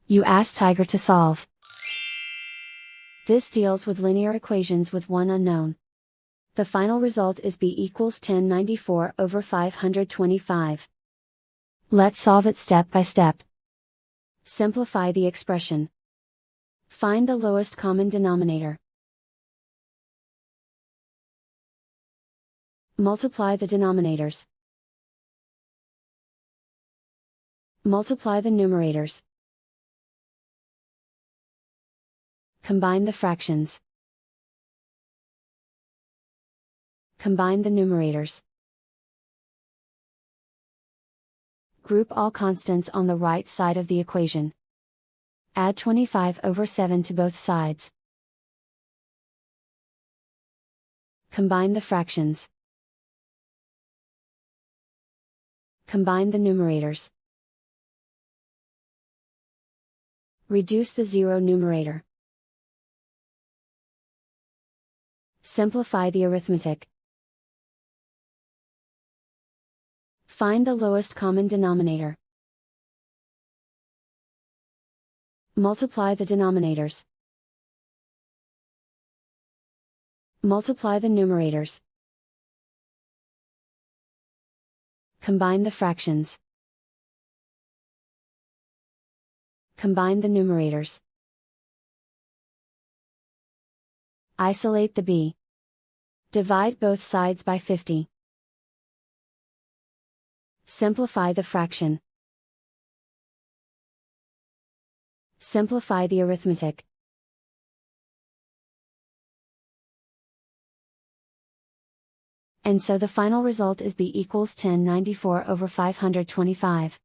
You ask Tiger to solve. This deals with linear equations with one unknown. The final result is b equals 1094 over 525. Let's solve it step by step. Simplify the expression. Find the lowest common denominator. Multiply the denominators. Multiply the numerators. Combine the fractions. Combine the numerators. Group all constants on the right side of the equation. Add 25 over 7 to both sides. Combine the fractions. Combine the numerators. Reduce the zero numerator. Simplify the arithmetic. Find the lowest common denominator. Multiply the denominators. Multiply the numerators. Combine the fractions. Combine the numerators. Isolate the b. Divide both sides by 50. Simplify the fraction. Simplify the arithmetic. And so the final result is b equals 1094 over 525.